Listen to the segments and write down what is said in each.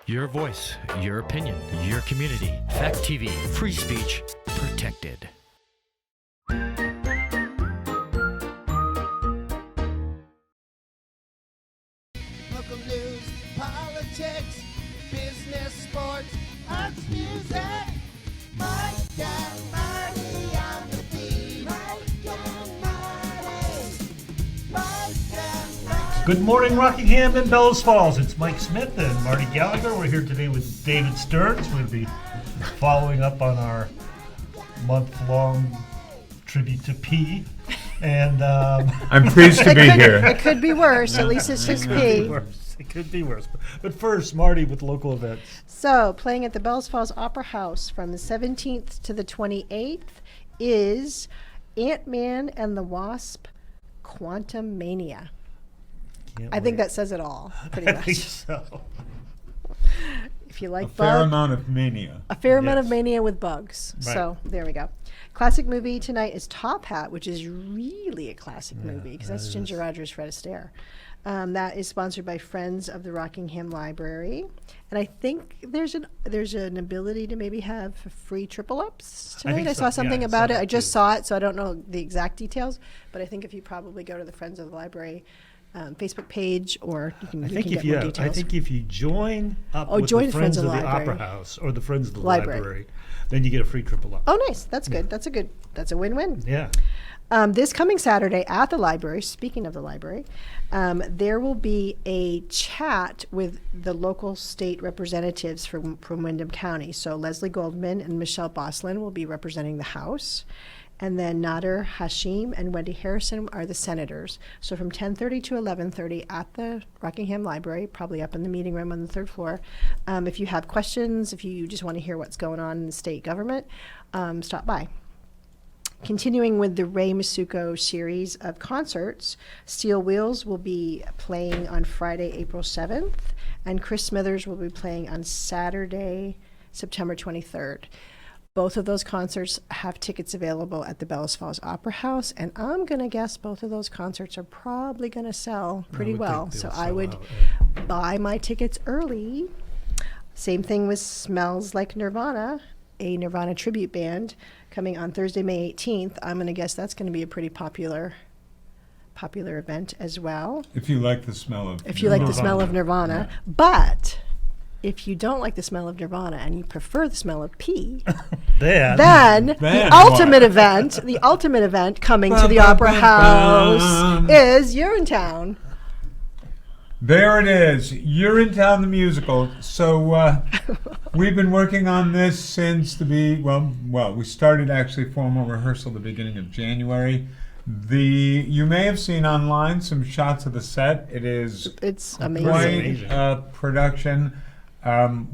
Your voice, your opinion, your community. Fact TV, free speech, protected. Local news, politics, business, sports, arts, music. Mike and Marty on the beat. Mike and Marty. Mike and Marty. Good morning, Rockingham and Bellows Falls. It's Mike Smith and Marty Gallagher. We're here today with David Stearns. We'll be following up on our month-long tribute to P. And I'm pleased to be here. It could be worse. At least it's just P. It could be worse. But first, Marty with local events. So, playing at the Bellows Falls Opera House from the 17th to the 28th is Ant-Man and the Wasp: Quantum Mania. I think that says it all, pretty I much. think so. If you like A fair amount of mania. A fair amount of Yes. mania with bugs. Right. So there we go. Classic movie tonight is Top Hat, which is really a classic movie because that's Ginger Rogers, Fred Astaire. That is sponsored by Friends of the Rockingham Library, and I think there's an ability to maybe have free triple ups tonight. think I so. saw something Yeah, I about saw it. that I just too. saw it, so I don't know the exact details. But I think if you probably go to the Friends of the Library Facebook page, or you can, I you think can if get more I details. think if you join up with join the Friends of the Library. Opera House or the Friends of the Library. Library, then you get a free triple up. Oh, nice. That's good. That's a win-win. Yeah. This coming Saturday at the library, speaking of the library, there will be a chat with the local state representatives from Windham County. So Leslie Goldman and Michelle Boslin will be representing the House. And then Nader Hashim and Wendy Harrison are the senators. So from 10:30 to 11:30 at the Rockingham Library, probably up in the meeting room on the third floor. If you have questions, if you just want to hear what's going on in the state government, stop by. Continuing with the Ray Masuko series of concerts, Steel Wheels will be playing on Friday, April 7th, and Chris Smithers will be playing on Saturday, September 23rd. Both of those concerts have tickets available at the Bellows Falls Opera House, and I'm going to guess both of those concerts are probably going to sell pretty well. So I would buy my tickets early. Same thing with Smells Like Nirvana, a Nirvana tribute band coming on Thursday, May 18th. I'm going to guess that's going to be a pretty popular event as well. If you like the smell of If you like the smell of Nirvana. But if you don't like the smell of Nirvana and you prefer the smell of pee, then the ultimate event coming to the Opera House is Urinetown. There it is, Urinetown the musical. So we've been working on this since we started actually formal rehearsal the beginning of January. You may have seen online some shots of the set. It's quite amazing. a production.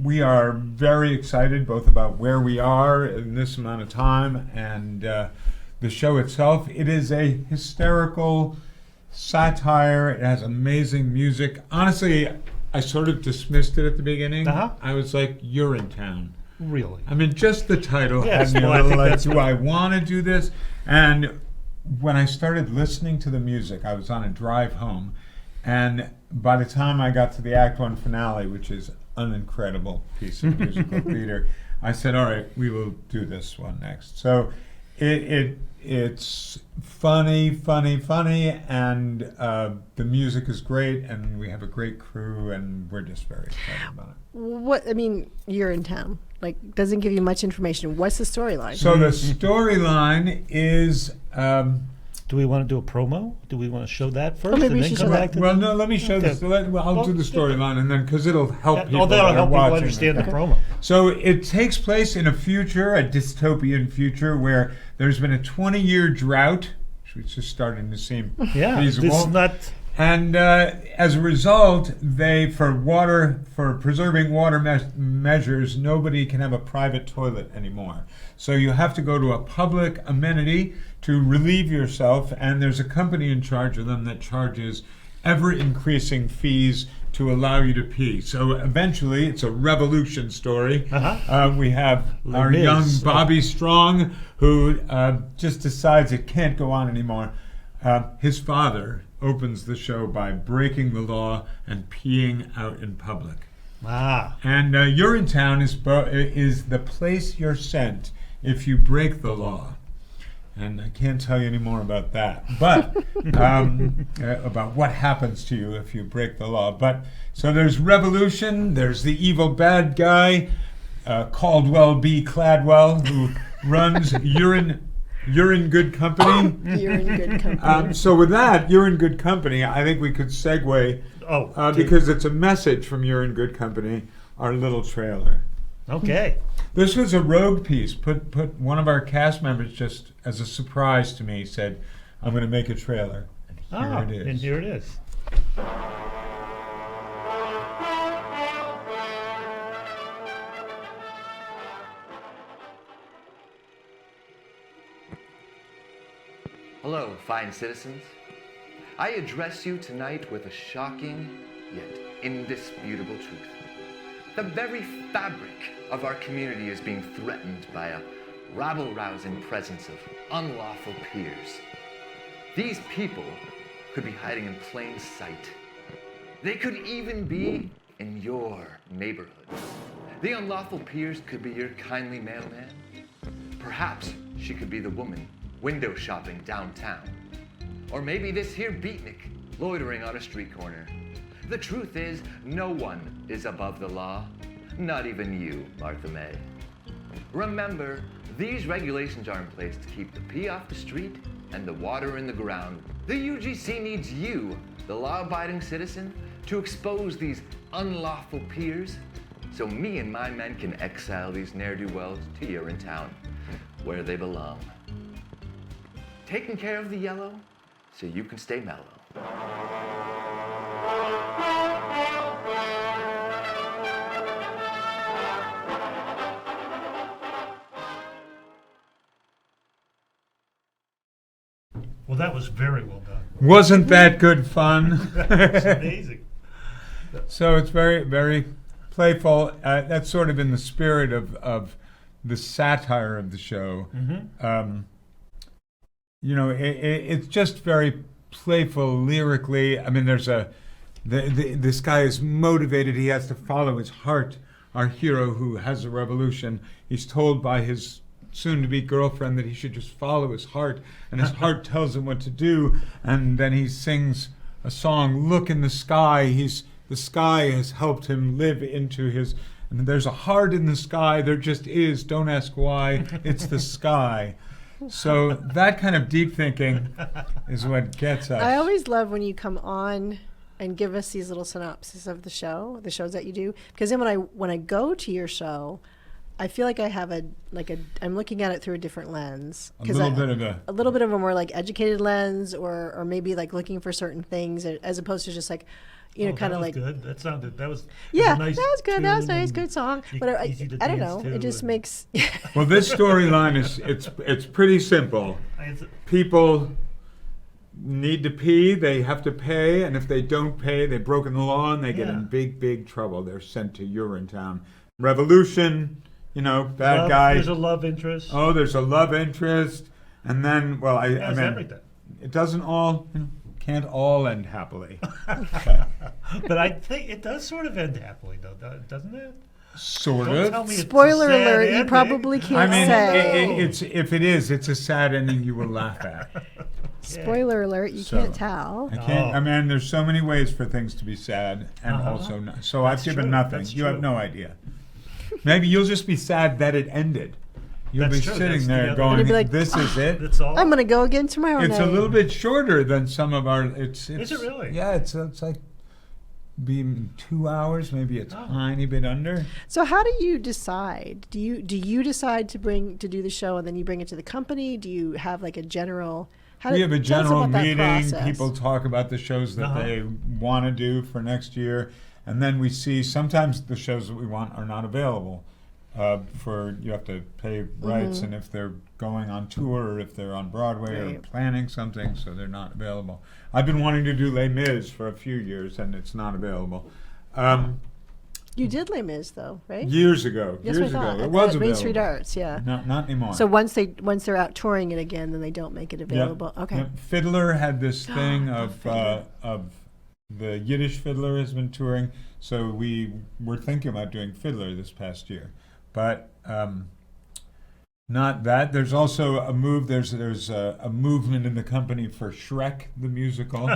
We are very excited both about where we are in this amount of time and the show itself. It is a hysterical satire. It has amazing music. Honestly, I sort of dismissed it at the beginning. I was like, "You're in town." Really? I mean, just the title Yes, had me well, I a little think like, that's do I want to do this? And when I started listening to the music, I was on a drive home, and by the time I got to the Act 1 finale, which is an incredible piece of musical theater, I said, all right, we will do this one next. So it's funny, and the music is great, and we have a great crew, and we're just very excited about it. You're in town. Doesn't give you much information. What's the storyline? So the storyline is... do we want to do a promo? Do we want to show that first? maybe and we then should come show back that. to well, no, let me show this. I'll do the storyline, and then, because it'll help people that'll that are help people watching. understand the promo. So it takes place in a dystopian future, where there's been a 20-year drought, which is starting to seem Yeah, feasible. this is not... And as a result, for preserving water measures, nobody can have a private toilet anymore. So you have to go to a public amenity to relieve yourself, and there's a company in charge of them that charges ever-increasing fees to allow you to pee. So eventually, it's a revolution story. We have our young Bobby Strong, who just decides it can't go on anymore. His father opens the show by breaking the law and peeing out in public. Ah. And Urinetown is the place you're sent if you break the law. And I can't tell you any more about that, but about what happens to you if you break the law. But so there's revolution. There's the evil bad guy, Caldwell B. Cladwell, who runs Urine Good Company. You're in good company. So with that, You're in Good Company, I think we could segue, because it's a message from You're in Good Company, our little trailer. Okay. This was a rogue piece. Put one of our cast members, just as a surprise to me, said, I'm going to make a trailer. And here it is. And here it is. Hello, fine citizens. I address you tonight with a shocking yet indisputable truth. The very fabric of our community is being threatened by a rabble-rousing presence of unlawful peers. These people could be hiding in plain sight. They could even be in your neighborhood. The unlawful peers could be your kindly mailman. Perhaps she could be the woman window shopping downtown. Or maybe this here beatnik loitering on a street corner. The truth is, no one is above the law. Not even you, Martha May. Remember, these regulations are in place to keep the pee off the street and the water in the ground. The UGC needs you, the law-abiding citizen, to expose these unlawful peers, so me and my men can exile these ne'er-do-wells to Urinetown, where they belong. Taking care of the yellow, so you can stay mellow. Well, that was very well done. Wasn't that good fun? That's amazing. So it's very, very playful. That's sort of in the spirit of the satire of the show. Mm-hmm. It's just very playful lyrically. I mean, this guy is motivated. He has to follow his heart. Our hero who has a revolution, he's told by his soon-to-be girlfriend that he should just follow his heart, and his heart tells him what to do. And then he sings a song, "Look in the sky." The sky has helped him live into his. And there's a heart in the sky. There just is. Don't ask why. It's the sky. So that kind of deep thinking is what gets us. I always love when you come on and give us these little synopses of the shows that you do, because then when I go to your show, I feel like I have I'm looking at it through a different lens. A little bit of a more like educated lens, or maybe like looking for certain things, as opposed to just like, kind of like. Good. That was Yeah, nice, that was good. That was nice. Good song. But I don't know. It just makes. Well, this storyline it's pretty simple. People need to pee. They have to pay, and if they don't pay, they've broken the law and they get in big trouble. They're sent to Urinetown. Revolution. Bad guy. There's a love interest. Oh, there's a love interest, and then I mean, everything. It doesn't all. Can't all end happily. But I think it does sort of end happily, though, doesn't it? Sort Don't of. tell me it's a Spoiler sad alert! ending. You probably can't say. It's a sad ending you will laugh at. Spoiler alert! You can't tell. I can't. I mean, there's so many ways for things to be sad, and also not. So I've given true. nothing. That's You have true. no idea. Maybe you'll just be sad that it ended. You'll That's be true. sitting That's the there other- going, And you'll be like, "This is it." That's all. I'm gonna go again tomorrow It's night. a little bit shorter than some of our. It's Is it really? Yeah, it's like being 2 hours, maybe a tiny bit under. So how do you decide? Do you decide to do the show and then you bring it to the company? Do you have like a general? We have a tell us general about that meeting. process. People talk about the shows that they want to do for next year, and then we see sometimes the shows that we want are not available. You have to pay rights, and if they're going on tour or if they're on Broadway or Right. planning something, so they're not available. I've been wanting to do Les Mis for a few years, and it's not available. You did Les Mis though, right? Years ago, Yes, years I thought. ago, it At was Main Street available. Arts, yeah. Not anymore. So once they're out touring it again, then they don't make it available. Yep. Okay. Yep. Fiddler had this thing of Fiddler. The Yiddish Fiddler has been touring, so we were thinking about doing Fiddler this past year, but not that. There's also a move. There's a movement in the company for Shrek the musical.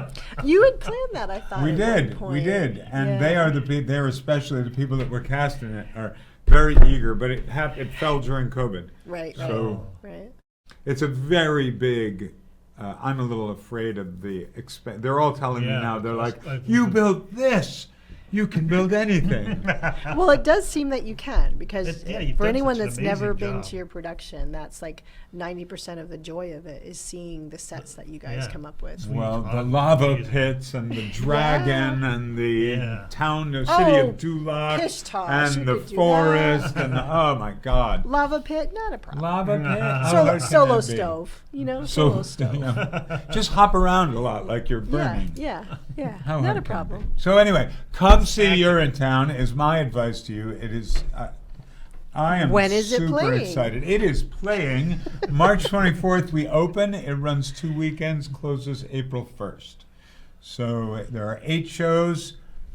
You had planned that, I thought. We at did, one we point. did, and Yeah. they're especially the people that were casting it are very eager. But it fell during COVID, Right. so Right. it's a very big. I'm a little afraid of the expense. They're all telling me Yeah, now. They're like, I've- "You built this, you can build anything." Well, it does seem that you can, because Yeah, you've for done anyone such an that's never amazing been job. to your production, that's like 90% of the joy of it is seeing the sets that you guys Yeah. come up with. Well, the Oh, lava amazing. pits and the dragon and the Yeah. town, the city Oh, of Duloc pish tosh, and you the could do forest that. and oh my God, Lava pit, not a problem. lava pit. How Solo, hard can solo that be? stove, solo So stove. yeah. Just hop around a lot like you're burning. Yeah, How not hard a can it problem. be? So anyway, come see Urinetown is my advice to you. It is. I am When is it super playing? excited. It is playing March 24th. We open. It runs 2 weekends. Closes April 1st. So there are 8 shows.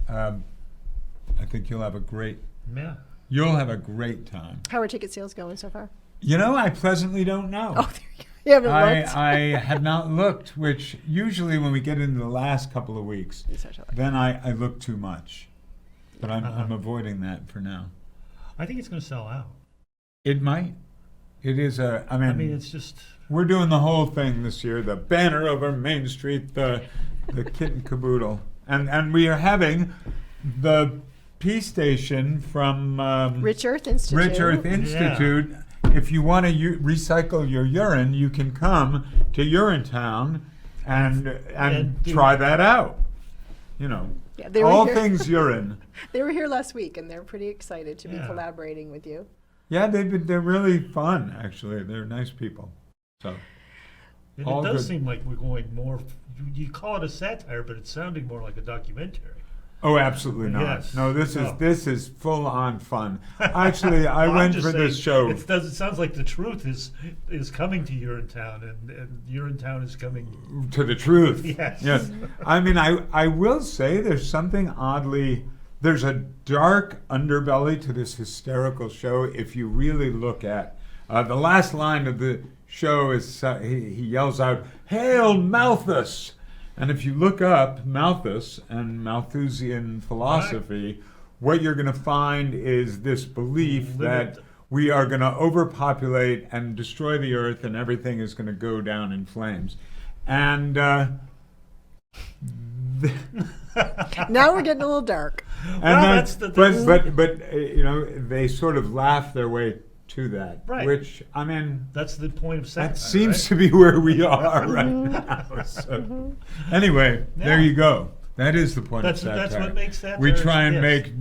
I think you'll have a great. Yeah. You'll have a great time. How are ticket sales going so far? You know, I pleasantly don't know. Oh, there you go. You haven't looked? I have not looked, which usually when we get into the last couple of weeks, You start to look. then I look too much. But I'm avoiding that for now. I think it's going to sell out. It might. It is a, I mean, it's just. we're doing the whole thing this year, the banner over Main Street, the kit and caboodle. And we are having the P station from Rich Earth Institute. Rich Earth Institute. If you want to recycle your urine, you can come to Urinetown and do try that out. You know, Yeah, they were all here. things urine. They were here last week, and they're pretty excited to be Yeah. collaborating with you. Yeah, they're really fun. Actually, they're nice people. So It All does good. seem like we're going more. You call it a satire, but it's sounding more like a documentary. oh, absolutely not. Yes. No, this No. is full on fun. Actually, I Well, I'm went just for this show. saying, it sounds like the truth is coming to Urinetown, and Urinetown is coming. To the truth. Yes. Yes. I mean, I will say there's something oddly, there's a dark underbelly to this hysterical show if you really look at the last line of the show is he yells out, "Hail Malthus!" And if you look up Malthus and Malthusian philosophy, what you're going to find is this belief that we are going to overpopulate and destroy the earth and everything is going to go down in flames. And Now we're getting a little dark. Well, but you know, they sort of laugh their way to that, Right. which I mean, That's the point of satire. that seems right? to be where we are right now. So, anyway, there Yeah. you go. That is the point That's- of satire. that's what makes satire, We try and yes. make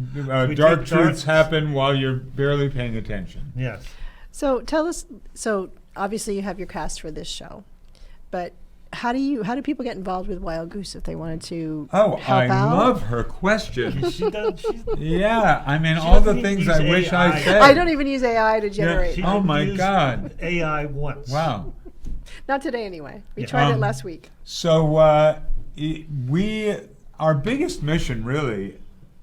We dark take truths dark- happen while you're barely paying attention. Yes. So tell us. So obviously you have your cast for this show, but how do people get involved with Wild Goose if they wanted to Oh, help I out? love her question. She does. She's, Yeah, I mean, She all the doesn't things use I wish I AI. said. I don't even use AI to generate. she Oh didn't my use God. AI once. Wow. Not today, anyway. We Yeah. tried it last week. So our biggest mission, really,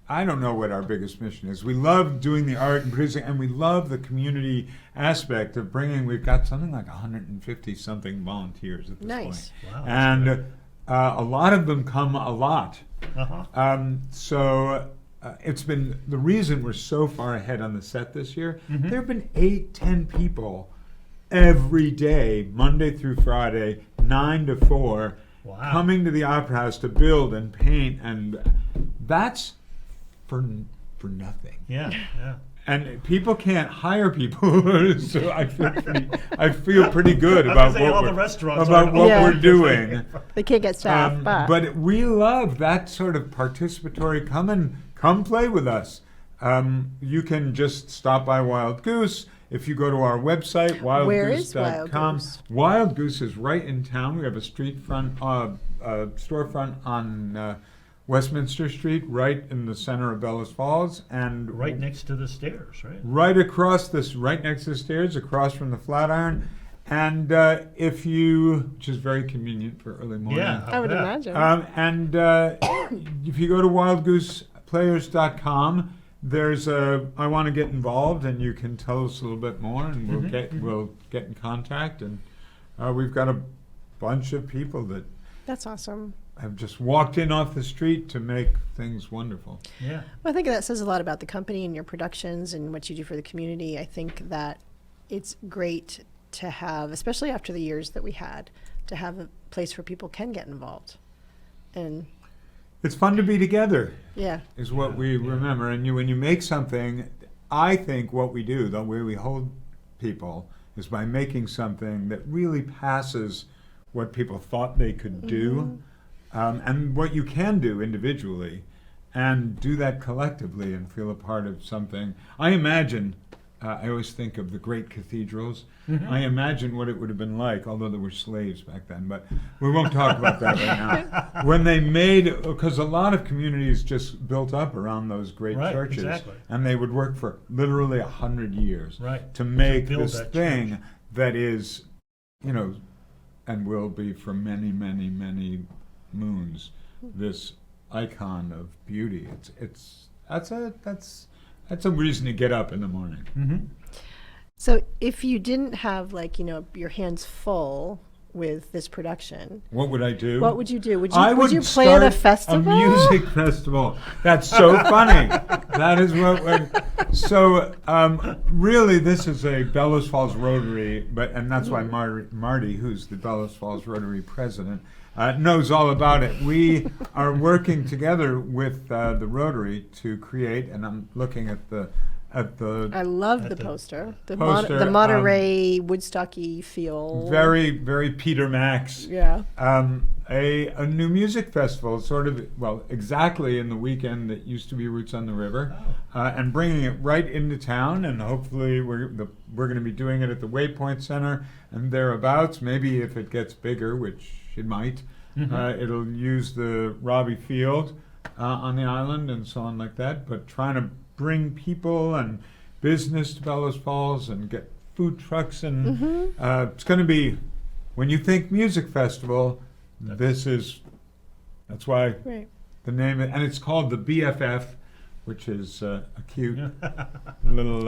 I don't know what our biggest mission is. We love doing the art and producing, and we love the community aspect of bringing. We've got something like 150 something volunteers at this Nice. point, Wow, that's and a lot of them come a lot. Uh-huh. So it's been the reason we're so far ahead on the set this year. Mm-hmm. There have been 8-10 people every day, Monday through Friday, 9 to 4, Wow. coming to the Opera House to build and paint, and that's for nothing. Yeah. Yeah. And people can't hire people, so I feel pretty good I was about gonna say, all what the we're, restaurants about are what Yeah. we're doing. They can't get staff, But we love that sort of participatory. Come play with us. You can just stop by Wild Goose. If you go to our website, Where is Wild wildgoose.com, Goose? Wild Goose is right in town. We have a storefront on Westminster Street, right in the center of Bellows Falls, and Right next to the stairs, right? right across this, right next to the stairs, across from the Flatiron. And if you, which is very convenient for early morning. Yeah, I would bet. imagine. And if you go to wildgooseplayers.com, there's a I want to get involved, and you can tell us a little bit more, and we'll get in contact. And we've got a bunch of people that That's awesome. have just walked in off the street to make things wonderful. Yeah. Well, I think that says a lot about the company and your productions and what you do for the community. I think that it's great to have, especially after the years that we had, to have a place where people can get involved. And It's fun to be together, yeah, is what we remember. And when you make something, I think what we do, the way we hold people, is by making something that really passes what people thought they could do, and what you can do individually, and do that collectively and feel a part of something. I imagine, I always think of the great cathedrals. I imagine what it would have been like, although there were slaves back then, but we won't talk about that right now. When they made, because a lot of communities just built up around those great Right, churches, exactly. and they would work for literally 100 years Right. to make build this that thing church. that is, and will be for many, many, many moons, this icon of beauty. That's a reason to get up in the morning. so if you didn't have your hands full with this production, What would I do? what would you do? Would I you would plan a start festival? A music festival. That's so funny. That is what we're... So, really, this is a Bellows Falls Rotary, and that's why Marty, who's the Bellows Falls Rotary president, knows all about it. We are working together with the Rotary to create, and I'm looking at the I love the poster. The Monterey Woodstocky feel. very, very Peter Max. Yeah. A new music festival, sort of, exactly in the weekend that used to be Roots on the River, and bringing it right into town, and hopefully we're going to be doing it at the Waypoint Center and thereabouts. Maybe if it gets bigger, which it might, it'll use the Robbie Field on the island and so on like that, but trying to bring people and business to Bellows Falls and get food trucks, and it's going to be, when you think music festival, that's why Right. the name, and it's called the BFF, which is a cute little.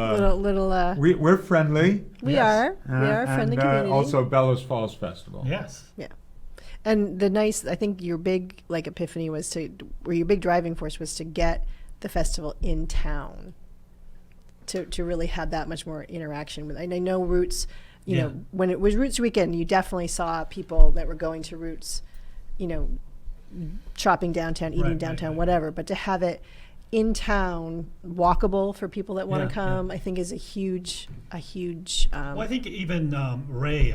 We're friendly. We are a friendly community. Also Bellows Falls Festival. Yes. Yeah. And I think your big epiphany was your big driving force was to get the festival in town, to really have that much more interaction with. And I know Roots, when it was Roots Weekend, you definitely saw people that were going to Roots, shopping downtown, eating downtown, whatever. But to have it in town, walkable for people that want to come, I think is a huge. Well, I think even Ray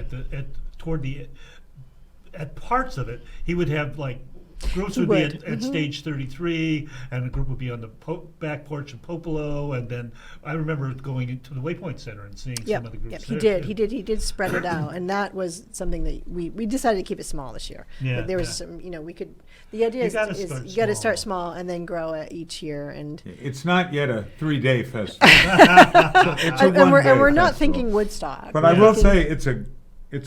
at parts of it, he would have groups would be at stage 33, and a group would be on the back porch of Popolo, and then I remember going into the Waypoint Center and seeing some of the groups there. He did spread it out, and that was something that we decided to keep it small this year. Yeah, but there was some, we could. The idea is you got to start small and then grow it each year, and It's not yet a 3-day festival. It's a and we're one-day not festival. thinking Woodstock. But I will say it's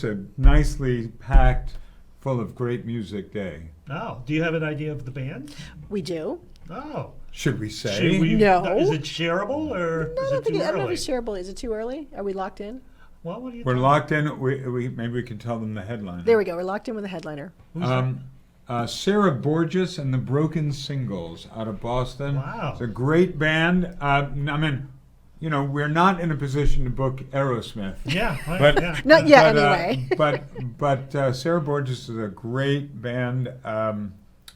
a nicely packed, full of great music day. Oh, do you have an idea of the band? We do. Oh. Should we say? No. Is it shareable, or No, is it too I don't know if early? it's shareable. Is it too early? Are we locked in? Well, what do you We're think? locked in. Maybe we can tell them the headline. There we go. We're locked in with a headliner. Sarah Borges and the Broken Singles out of Boston. Wow. It's a great band. We're not in a position to book Aerosmith. Yeah, right, But yeah. Not yet, anyway. But Sarah Borges is a great band.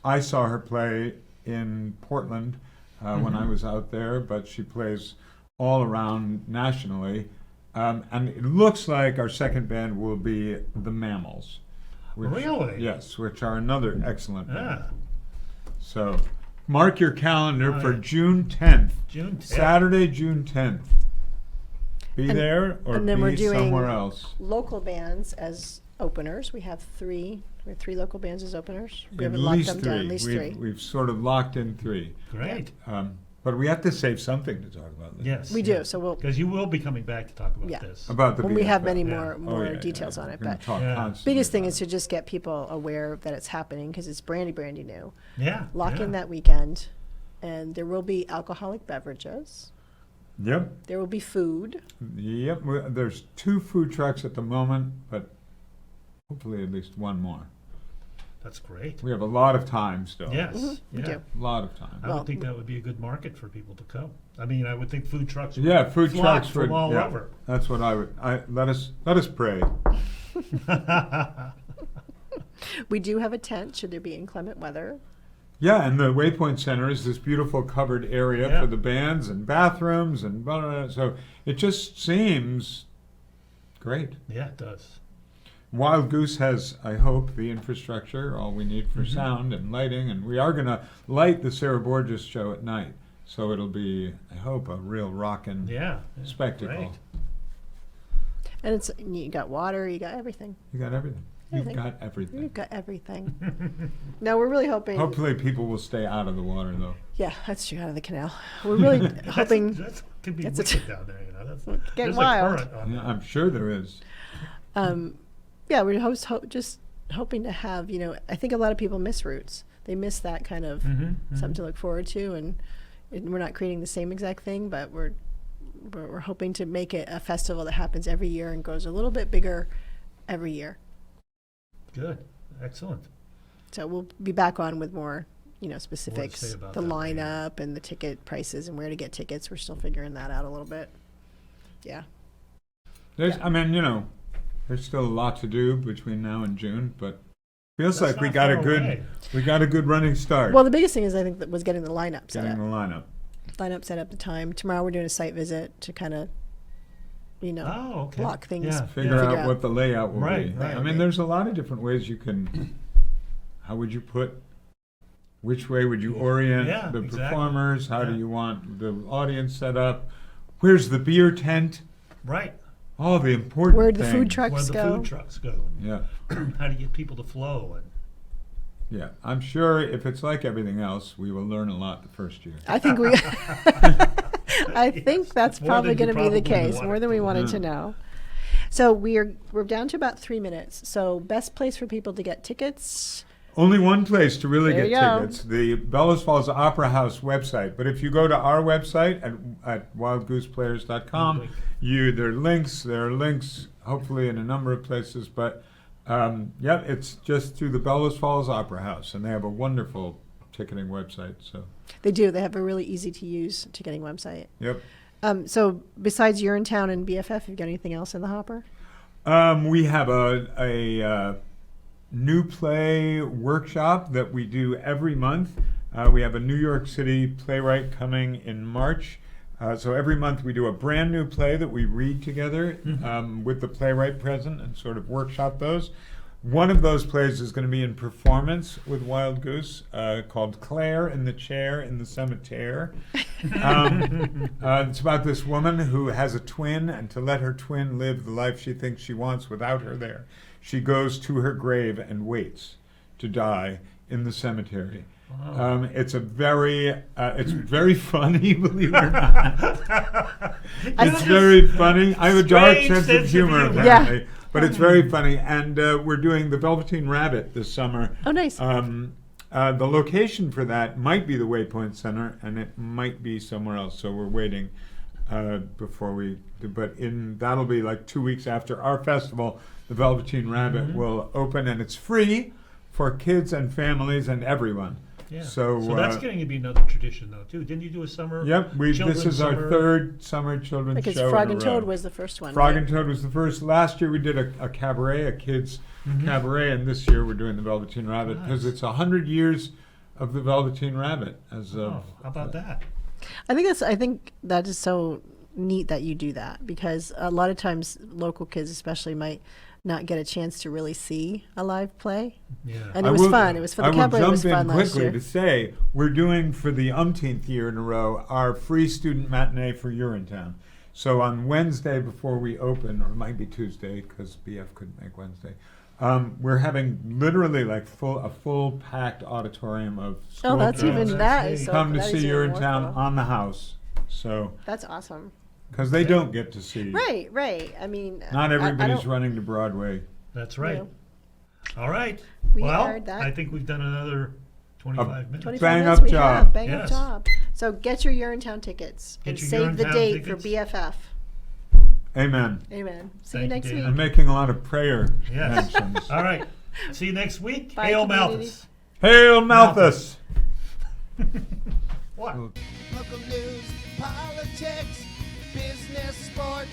I saw her play in Portland when I was out there, but she plays all around nationally. And it looks like our second band will be the Mammals. Really? Yes, which are another excellent band. Yeah. So mark your calendar Oh, for yeah. June 10th. June 10th. Saturday, June 10th. Be And- there or and then we're be doing somewhere else. Local bands as openers. We have three local bands as openers. We At haven't locked least them down. At three. least three. We've sort of locked in 3. Great. But we have to save something to talk about. Yes. We do, so we'll, Because you will be coming back to talk about Yeah. this. About the when we have BFF. many Yeah. more Yeah, details on it. We're gonna But talk Yeah. constantly biggest thing about is to just get people aware that it's happening because it's brandy new. Yeah. Lock yeah. in that weekend, and there will be alcoholic beverages. it. Yep. There will be food. Yep. There's 2 food trucks at the moment, but hopefully at least one more. That's great. We have a lot of time still. Yes. We yeah. do. A lot of time. I Well- would think that would be a good market for people to come. I mean, I would think food trucks would Yeah, food flock trucks from would, all yeah, over. That's what I would. Let us pray. We do have a tent should there be inclement weather. Yeah, and the Waypoint Center is this beautiful covered area Yeah. for the bands and bathrooms and blah, blah, blah. So it just seems great. Yeah, it does. Wild Goose has, I hope, the infrastructure, all we need for Mhm. sound and lighting, and we are going to light the Sarah Borges show at night. So it'll be, I hope, a real rockin' Yeah. spectacle. Great. And it's you got water, you got everything. You got everything. You've Everything. got everything. You've got everything. No, we're really hoping. Hopefully people will stay out of the water, though. Yeah, that's true. Out of the canal. We're really hoping. That could be That's a wicked down there. You know, that's Get there's wild. a current on Yeah, that. I'm sure there is. Yeah, we're just hoping to have. I think a lot of people miss Roots. They miss that kind of Mhm, something to look forward to, and we're not creating the same exact thing, but we're hoping to make it a festival that happens every year and grows a little bit bigger every year. Good. Excellent. So we'll be back on with more, specifics, about the that later. lineup and the ticket prices and where to get tickets. We're still figuring that out a little bit. Yeah. There's, I mean, there's still a lot to do between now and June, but feels That's like we not got a far good away. running start. Well, the biggest thing is I think that was getting the lineup set Getting up. the lineup. Lineup set up the time. Tomorrow we're doing a site visit to kind of, Oh, okay. block things. Yeah, Figure Figure out out- what the layout will Right, be. right. I mean, there's a lot of different ways you can. How would you put? Which way would you orient Yeah, the exactly. performers? How do Yeah. you want the audience set up? Where's the beer tent? Right. All the important Where'd the things. food Where trucks the go? food trucks go. Yeah, How to get people to flow. And yeah. I'm sure if it's like everything else, we will learn a lot the first year. I think we. I think that's More probably than you going to be the probably case, wanted more than we to. wanted Yeah. to know. So we're down to about 3 minutes. So best place for people to get tickets. Only one place to really There get you go. tickets, the Bellows Falls Opera House website. But if you go to our website at wildgooseplayers.com, there are links, hopefully in a number of places. But it's just through the Bellows Falls Opera House, and they have a wonderful ticketing website. So, They do. They have a really easy to use ticketing website. yep. So besides Urinetown and BFF, you got anything else in the hopper? We have a new play workshop that we do every month. We have a New York City playwright coming in March. So every month we do a brand new play that we read together with the playwright present and sort of workshop those. One of those plays is going to be in performance with Wild Goose called Claire in the Chair in the Cemetery. It's about this woman who has a twin, and to let her twin live the life she thinks she wants without her there, she goes to her grave and waits to die in the cemetery. It's very funny, believe it or not. It's very funny. I have a dark Strange sense of humor, humor. apparently. Yeah. But it's very funny. And we're doing the Velveteen Rabbit this summer. Oh, nice. The location for that might be the Waypoint Center, and it might be somewhere else. So we're waiting before we do. But that'll be like 2 weeks after our festival. The Velveteen Rabbit will open, and it's free for kids and families and everyone. yeah. So, that's getting to be another tradition, though, too. Didn't you do a summer? Yep, this children's is our summer? third summer children's Because show Frog in and a row. Toad was the first one. Frog right? and Toad was the first. Last year we did a cabaret, a kids cabaret, and this year we're doing the Velveteen Rabbit because Nice. it's 100 years of the Velveteen Rabbit as Oh, of. how about that? I think that is so neat that you do that because a lot of times local kids especially might not get a chance to really see a live play. Yeah. And it was fun. It was for the cabaret. It was fun I will jump in last quickly year. to say we're doing for the umpteenth year in a row our free student matinee for Urinetown. So on Wednesday before we open, or it might be Tuesday because BF couldn't make Wednesday, We're having literally like a full packed auditorium of school Oh, that's kids even that is so. come to that see is even more Urinetown cool. on the house. So That's awesome. because they don't get to see. Right, right. I mean, Not I everybody's don't- running to Broadway. That's right. No. All right. We well, heard that. I think we've done another 25 minutes. 25 Bang minutes up we job. have. Bang Yes. up job. So get your Urinetown tickets Get and your save the Urinetown date tickets. for BFF. Amen. Amen. See Thank you you, next David. week. I'm making a lot of prayer Yes. mentions. All right. See you next week. Bye, Hail community. Malthus. Hail Malthus! What? Local news, politics, business, sports,